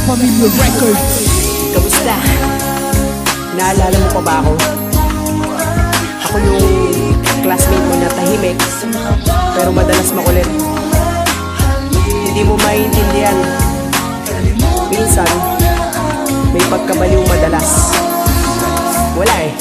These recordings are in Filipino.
Pamilya Records. Kamusta? Naalala mo pa ba ako? Ako yung classmate mo na tahimik pero madalas makulit. Hindi mo maintindihan. Minsan may pagkabaliw madalas. Wala eh.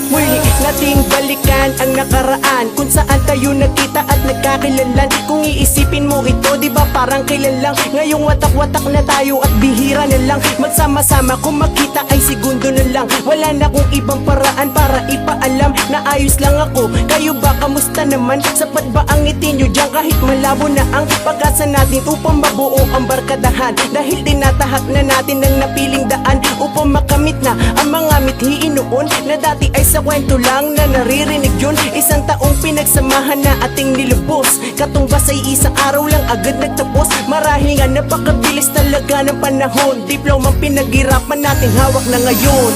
Muli nating balikan ang nakaraan, kung saan tayo nagkita at nagkakilanlan. Kung iisipin mo ito, di ba parang kailan lang? Ngayong watak-watak na tayo at bihira na lang magsama-sama. Kung makita ay segundo na lang. Wala na kong ibang paraan para ipaalam na ayos lang ako. Kayo ba, kamusta naman? Sapat ba ang ngiti nyo dyan kahit malabo na ang pag-asa natin upang mabuo ang barkadahan? Dahil tinatahak na natin ang napiling daan upang makamit na ang mga mithiin noon na dati ay sa kwento lang na naririnig yun. Isang taong pinagsamahan na ating nilubos, katumbas ay isang araw lang agad nagtapos. Marahil nga napakabilis talaga ng panahon, diplomang pinaghirapan natin hawak na ngayon.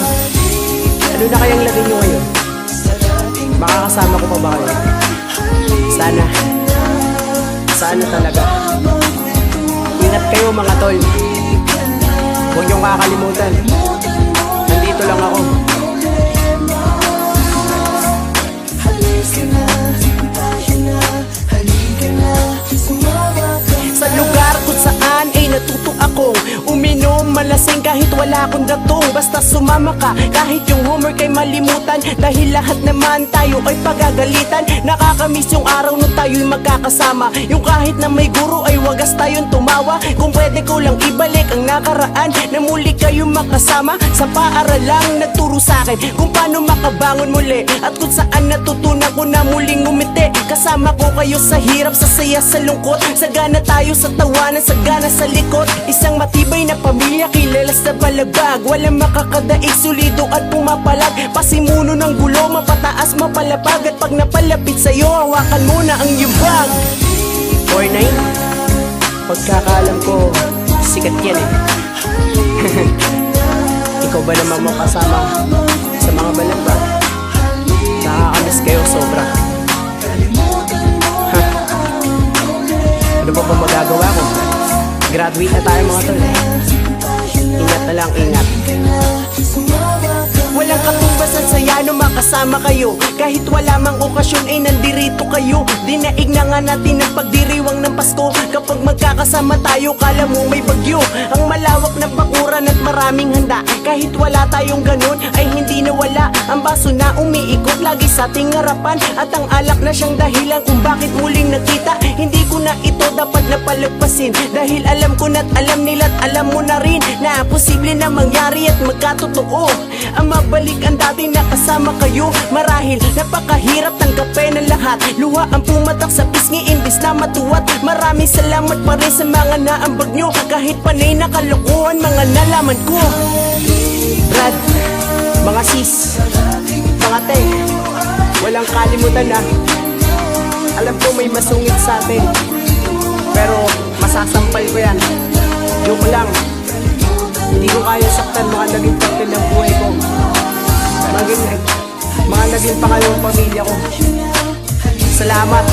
Ano na kayang lagay nyo ngayon? Makakasama ko pa ba kayo? Sana. Sana talaga. Ingat kayo mga tol. Huwag niyong kakalimutan, nandito lang ako. Sa lugar kung saan ay natuto akong uminom, malasing kahit wala akong datong. Basta sumama ka kahit yung homework ay malimutan, dahil lahat naman tayo ay pagagalitan. Nakakamiss yung araw nung tayo'y magkakasama, yung kahit na may guro ay wagas tayong tumawa. Kung pwede ko lang ibalik ang nakaraan, na muli kayong makasama sa paaralang nagturo sa'kin kung paano makabangon muli, at kung saan natutunan ko na muling ngumiti. Kasama ko kayo sa hirap, sa saya, sa lungkot, sagana tayo sa tawanan, sagana sa likod. Isang matibay na pamilya, kilala sa balabag, walang makakadaig, solido at pumapalag. Pasimuno ng gulo, mapataas, mapalapag, at pag napalapit sa'yo, hawakan mo na ang iyong bag. 4-9, pagkakaalam ko, sikat yan eh. Ikaw ba naman mo kasama sa mga balabag? Nakakamiss kayo sobra. Ano pa ba magagawa ko? Graduate na tayo mga tol. Ingat na lang, ingat. Walang katumbas ang saya nung makasama kayo, kahit wala mang okasyon ay nandirito kayo. Dinaig na nga natin ang pagdiriwang ng Pasko, kapag magkakasama tayo kala mo may bagyo. Ang malawak na bakuran at maraming handa, kahit wala tayong ganun ay hindi nawala. Ang baso na umiikot lagi sa ating harapan, at ang alak na siyang dahilan kung bakit muling nagkita. Hindi ko na ito dapat napalagpasin, dahil alam ko na't alam nila't alam mo na rin na posible na mangyari at magkatotoo ang mabalik ang dati na kasama kayo. Marahil napakahirap tanggapin ang lahat, luha ang pumatak sa pisngi imbis na matuwat. Maraming salamat pa rin sa mga naambag nyo, kahit panay na kalokohan mga nalaman ko. Brad, mga sis, mga te, walang kalimutan na alam ko may masungit sa atin, pero masasampal ko yan. Joke lang, hindi ko kaya saktan mga naging parte ng buhay ko. Mga naging pa kayong pamilya ko. Salamat.